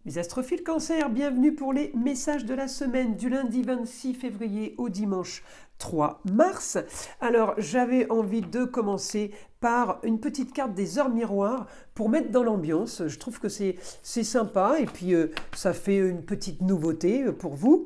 Mes astrophiles Cancer, bienvenue pour les messages de la semaine du lundi 26 février au dimanche 3 mars. Alors j'avais envie de commencer par une petite carte des heures miroirs pour mettre dans l'ambiance. Je trouve que c'est sympa et puis ça fait une petite nouveauté pour vous,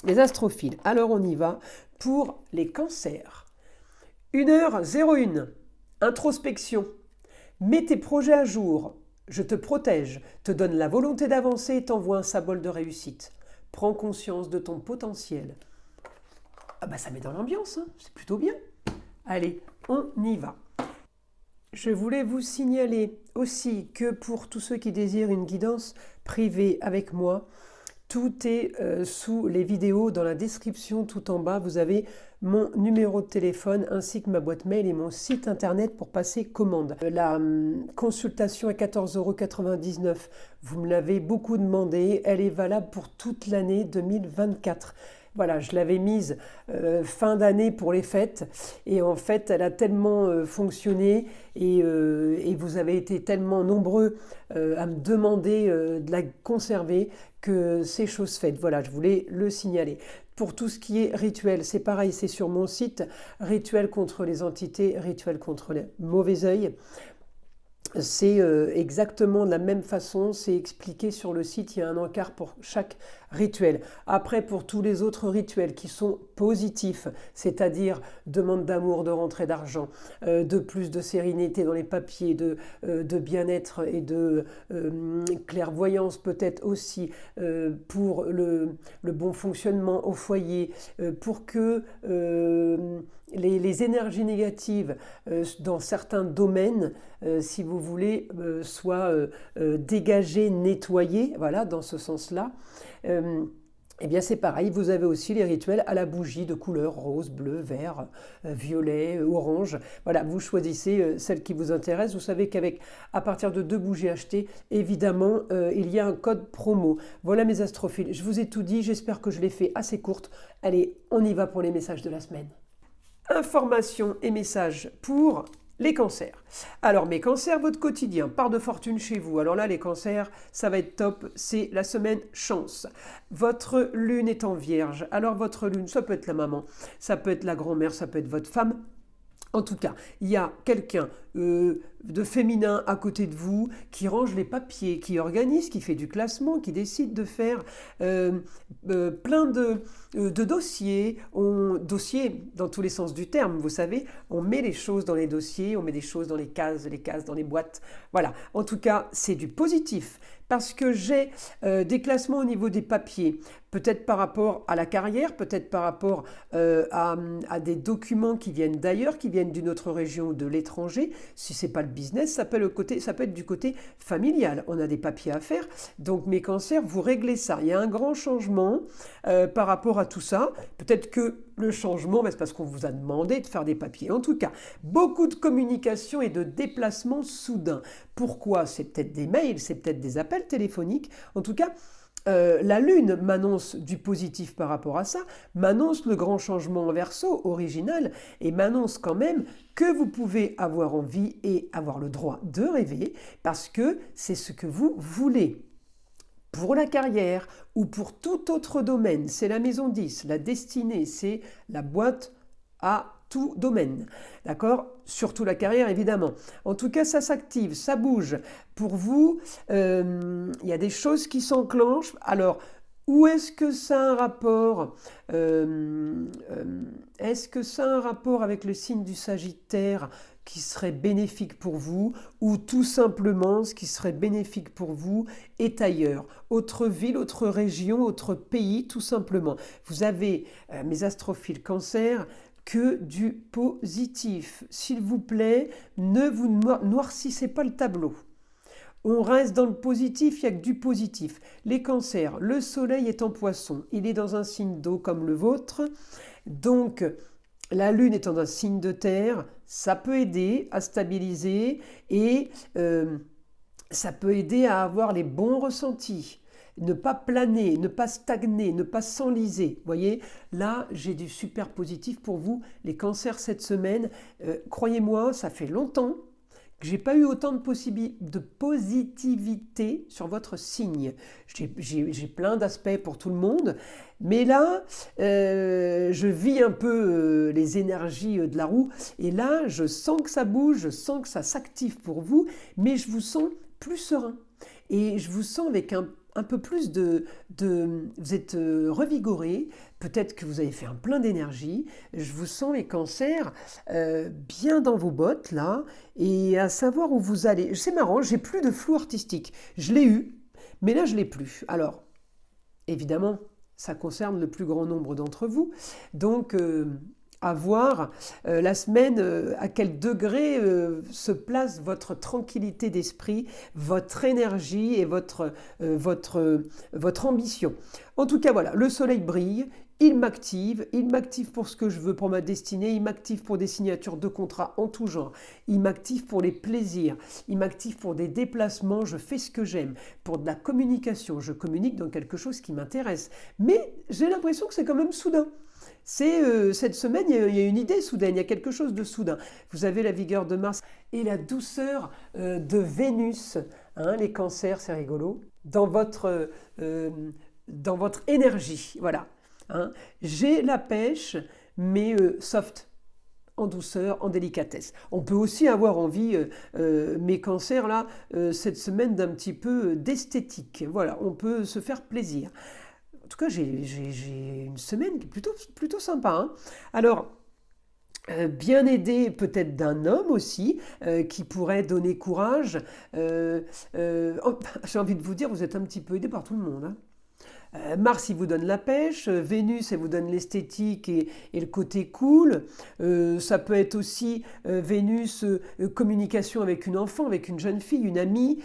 les astrophiles. Alors on y va pour les cancers. 1h01, introspection. Mets tes projets à jour. Je te protège, te donne la volonté d'avancer et t'envoie un symbole de réussite. Prends conscience de ton potentiel. Ah bah ça met dans l'ambiance, hein, c'est plutôt bien. Allez, on y va. Je voulais vous signaler aussi que pour tous ceux qui désirent une guidance privée avec moi, tout est sous les vidéos, dans la description tout en bas. Vous avez mon numéro de téléphone ainsi que ma boîte mail et mon site internet pour passer commande. La consultation à 14,99 €, vous me l'avez beaucoup demandé, elle est valable pour toute l'année 2024. Voilà, je l'avais mise fin d'année pour les fêtes et en fait elle a tellement fonctionné et vous avez été tellement nombreux à me demander de la conserver que c'est chose faite. Voilà, je voulais le signaler. Pour tout ce qui est rituel, c'est pareil, c'est sur mon site, rituel contre les entités, rituel contre les mauvais œil. C'est exactement de la même façon, c'est expliqué sur le site, il y a un encart pour chaque rituel. Après, pour tous les autres rituels qui sont positifs, c'est-à-dire demande d'amour, de rentrée d'argent, de plus de sérénité dans les papiers, de bien-être et de clairvoyance peut-être aussi, pour le bon fonctionnement au foyer, pour que les énergies négatives dans certains domaines, si vous voulez, soient dégagées, nettoyées, voilà, dans ce sens-là. Eh bien c'est pareil, vous avez aussi les rituels à la bougie de couleur rose, bleu, vert, violet, orange. Voilà, vous choisissez celle qui vous intéresse. Vous savez à partir de 2 bougies achetées, évidemment, il y a un code promo. Voilà mes astrophiles, je vous ai tout dit, j'espère que je l'ai fait assez courte. Allez, on y va pour les messages de la semaine. Informations et messages pour les cancers. Alors mes cancers, votre quotidien, part de fortune chez vous. Alors là les cancers, ça va être top, c'est la semaine chance. Votre lune est en vierge. Alors votre lune, ça peut être la maman, ça peut être la grand-mère, ça peut être votre femme. En tout cas, il y a quelqu'un de féminin à côté de vous qui range les papiers, qui organise, qui fait du classement, qui décide de faire plein de dossiers. Dossiers dans tous les sens du terme, vous savez, on met les choses dans les dossiers, on met des choses dans les cases dans les boîtes. Voilà, en tout cas, c'est du positif. Parce que j'ai des classements au niveau des papiers, peut-être par rapport à la carrière, peut-être par rapport à des documents qui viennent d'ailleurs, qui viennent d'une autre région ou de l'étranger. Si ce n'est pas le business, ça peut être du côté familial. On a des papiers à faire. Donc mes cancers, vous réglez ça. Il y a un grand changement par rapport à tout ça. Peut-être que le changement, c'est parce qu'on vous a demandé de faire des papiers. En tout cas, beaucoup de communication et de déplacements soudains. Pourquoi? C'est peut-être des mails, c'est peut-être des appels téléphoniques. En tout cas, la lune m'annonce du positif par rapport à ça, m'annonce le grand changement en verso original et m'annonce quand même que vous pouvez avoir envie et avoir le droit de rêver parce que c'est ce que vous voulez. Pour la carrière ou pour tout autre domaine, c'est la maison 10, la destinée, c'est la boîte à tout domaine, d'accord? Surtout la carrière, évidemment. En tout cas, ça s'active, ça bouge. Pour vous, il y a des choses qui s'enclenchent. Alors, où est-ce que ça a un rapport est-ce que ça a un rapport avec le signe du Sagittaire qui serait bénéfique pour vous, ou tout simplement ce qui serait bénéfique pour vous est ailleurs, autre ville, autre région, autre pays, tout simplement. Vous avez, mes astrophiles Cancer, que du positif. S'il vous plaît, ne vous noircissez pas le tableau. On reste dans le positif, il n'y a que du positif. Les cancers, le soleil est en poisson, il est dans un signe d'eau comme le vôtre, donc la lune étant un signe de terre, ça peut aider à stabiliser et ça peut aider à avoir les bons ressentis. Ne pas planer, ne pas stagner, ne pas s'enliser. Vous voyez, là, j'ai du super positif pour vous, les cancers cette semaine. Croyez-moi, ça fait longtemps que j'ai pas eu autant de positivité sur votre signe. J'ai plein d'aspects pour tout le monde, mais là, je vis un peu les énergies de la roue, et là, je sens que ça bouge, je sens que ça s'active pour vous, mais je vous sens plus serein. Et je vous sens avec un peu plus vous êtes revigoré, peut-être que vous avez fait un plein d'énergie. Je vous sens les cancers bien dans vos bottes là, et à savoir où vous allez. C'est marrant, j'ai plus de flou artistique. Je l'ai eu, mais là je l'ai plus. Alors, évidemment, ça concerne le plus grand nombre d'entre vous. Donc, à voir la semaine, à quel degré se place votre tranquillité d'esprit, votre énergie et votre ambition. En tout cas, voilà, le soleil brille. Il m'active pour ce que je veux, pour ma destinée, il m'active pour des signatures de contrats en tout genre, il m'active pour les plaisirs, il m'active pour des déplacements, je fais ce que j'aime, pour de la communication, je communique dans quelque chose qui m'intéresse. Mais j'ai l'impression que c'est quand même soudain. Cette semaine, il y a une idée soudaine, il y a quelque chose de soudain. Vous avez la vigueur de Mars et la douceur de Vénus, hein, les cancers, c'est rigolo, dans votre énergie, voilà. Hein. J'ai la pêche, mais soft, en douceur, en délicatesse. On peut aussi avoir envie, mes cancers là, cette semaine d'un petit peu d'esthétique. Voilà, on peut se faire plaisir. En tout cas, j'ai une semaine plutôt sympa. Hein. Alors, bien aidé peut-être d'un homme aussi, qui pourrait donner courage. J'ai envie de vous dire, vous êtes un petit peu aidé par tout le monde. Hein. Mars, il vous donne la pêche, Vénus, elle vous donne l'esthétique et le côté cool. Ça peut être aussi Vénus, communication avec une enfant, avec une jeune fille, une amie,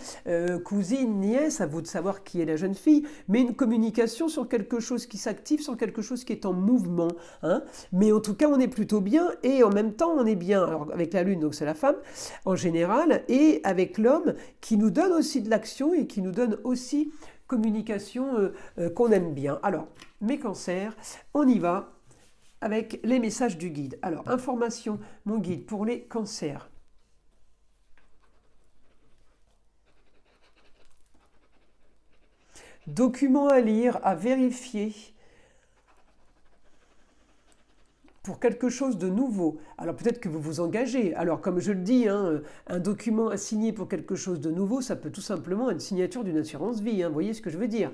cousine, nièce, à vous de savoir qui est la jeune fille, mais une communication sur quelque chose qui s'active, sur quelque chose qui est en mouvement. Hein. Mais en tout cas, on est plutôt bien et en même temps, on est bien. Alors, avec la Lune, donc c'est la femme en général, et avec l'homme qui nous donne aussi de l'action et qui nous donne aussi communication qu'on aime bien. Alors, mes cancers, on y va avec les messages du guide. Alors, information, mon guide pour les cancers. Documents à lire, à vérifier pour quelque chose de nouveau. Alors peut-être que vous vous engagez. Alors comme je le dis, hein, un document à signer pour quelque chose de nouveau, ça peut tout simplement être une signature d'une assurance vie. Hein, vous voyez ce que je veux dire?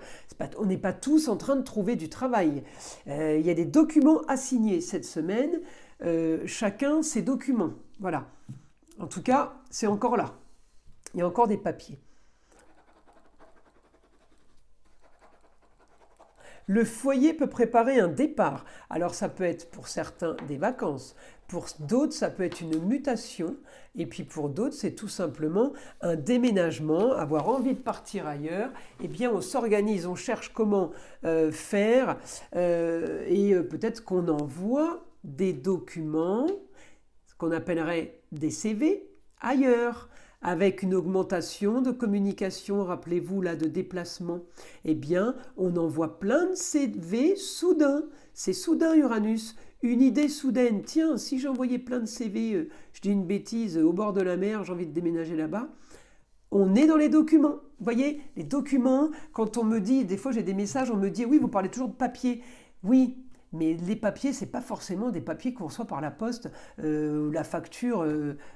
On n'est pas tous en train de trouver du travail. Il y a des documents à signer cette semaine. Chacun ses documents. Voilà. En tout cas, c'est encore là. Il y a encore des papiers. Le foyer peut préparer un départ. Alors ça peut être pour certains des vacances, pour d'autres ça peut être une mutation, et puis pour d'autres c'est tout simplement un déménagement, avoir envie de partir ailleurs. Eh bien on s'organise, on cherche comment faire, et peut-être qu'on envoie des documents, ce qu'on appellerait des CV, ailleurs, avec une augmentation de communication, rappelez-vous là, de déplacement, eh bien, on envoie plein de CV soudain. C'est soudain Uranus, une idée soudaine. Tiens, si j'envoyais plein de CV, je dis une bêtise, au bord de la mer, j'ai envie de déménager là-bas. On est dans les documents. Vous voyez, les documents, quand on me dit, des fois j'ai des messages, on me dit, oui, vous parlez toujours de papier. Oui, mais les papiers, ce n'est pas forcément des papiers qu'on reçoit par la poste, la facture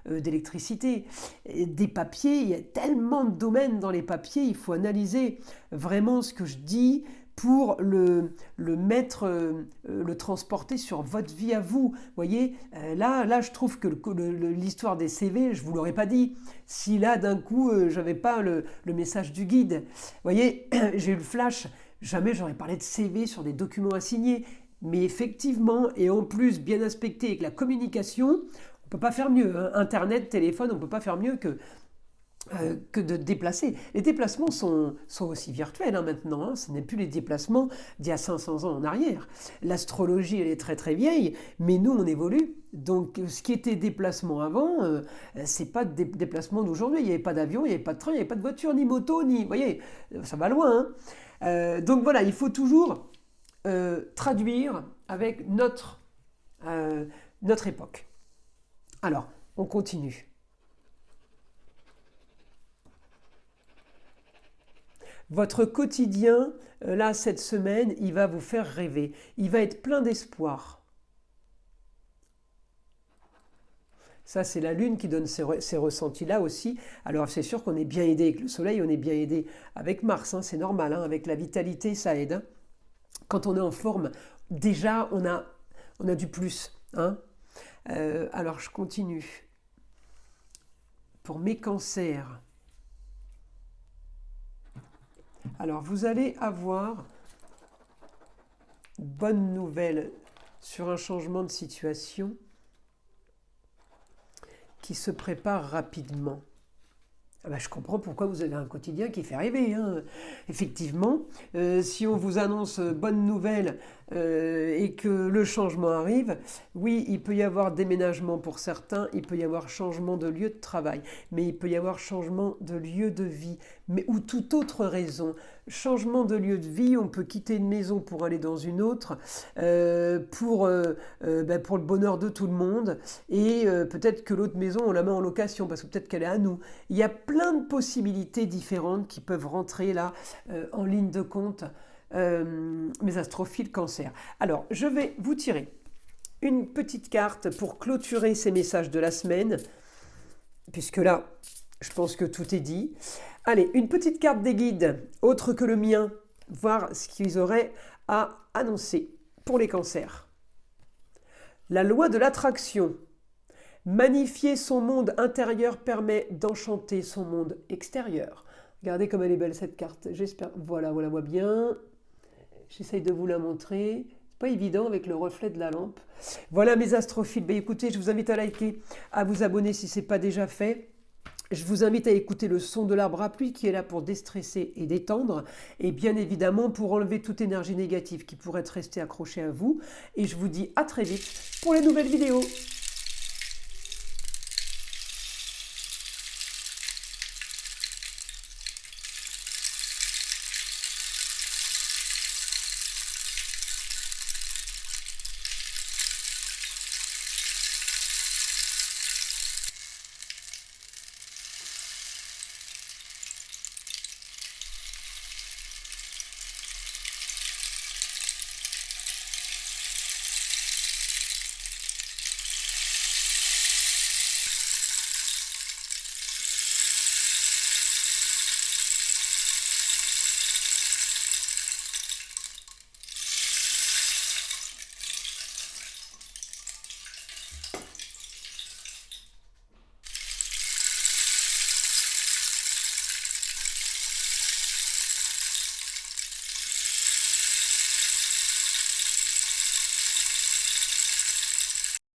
d'électricité. Des papiers, il y a tellement de domaines dans les papiers, il faut analyser vraiment ce que je dis pour le mettre, le transporter sur votre vie à vous. Vous voyez, là, je trouve que l'histoire des CV, je ne vous l'aurais pas dit. Si là, d'un coup, je n'avais pas le message du guide. Vous voyez, j'ai eu le flash. Jamais j'aurais parlé de CV sur des documents à signer. Mais effectivement, et en plus bien aspecté avec la communication, on ne peut pas faire mieux. Hein. Internet, téléphone, on ne peut pas faire mieux que de déplacer. Les déplacements sont aussi virtuels hein, maintenant. Hein. Ce n'est plus les déplacements d'il y a 500 ans en arrière. L'astrologie, elle est très très vieille, mais nous, on évolue. Donc, ce qui était déplacement avant, c'est pas de déplacement d'aujourd'hui. Il n'y avait pas d'avion, il n'y avait pas de train, il n'y avait pas de voiture, ni moto, ni... Vous voyez, ça va loin. Hein. Donc voilà, il faut toujours... traduire avec notre époque. Alors, on continue. Votre quotidien, là, cette semaine, il va vous faire rêver. Il va être plein d'espoir. Ça, c'est la Lune qui donne ces ressentis-là aussi. Alors, c'est sûr qu'on est bien aidé avec le Soleil, on est bien aidé avec Mars, hein, c'est normal, hein, avec la vitalité, ça aide. Hein. Quand on est en forme, déjà, on a du plus. Hein. Alors, je continue. Pour mes cancers, alors vous allez avoir bonne nouvelle sur un changement de situation qui se prépare rapidement. Ah ben, je comprends pourquoi vous avez un quotidien qui fait rêver. Hein. Effectivement, si on vous annonce bonne nouvelle et que le changement arrive, oui, il peut y avoir déménagement pour certains, il peut y avoir changement de lieu de travail, mais il peut y avoir changement de lieu de vie, mais ou toute autre raison. Changement de lieu de vie, on peut quitter une maison pour aller dans une autre, pour le bonheur de tout le monde, et peut-être que l'autre maison, on la met en location, parce que peut-être qu'elle est à nous. Il y a plein de possibilités différentes qui peuvent rentrer là en ligne de compte, mes astrophiles cancer. Alors, je vais vous tirer une petite carte pour clôturer ces messages de la semaine, puisque là, je pense que tout est dit. Allez, une petite carte des guides, autre que le mien, voir ce qu'ils auraient à annoncer pour les cancers. La loi de l'attraction. Magnifier son monde intérieur permet d'enchanter son monde extérieur. Regardez comme elle est belle cette carte. J'espère. Voilà, on la voit bien. J'essaye de vous la montrer. C'est pas évident avec le reflet de la lampe. Voilà mes astrophiles. Ben, écoutez, je vous invite à liker, à vous abonner si ce n'est pas déjà fait. Je vous invite à écouter le son de l'arbre à pluie qui est là pour déstresser et détendre et bien évidemment pour enlever toute énergie négative qui pourrait rester accrochée à vous. Et je vous dis à très vite pour les nouvelles vidéos.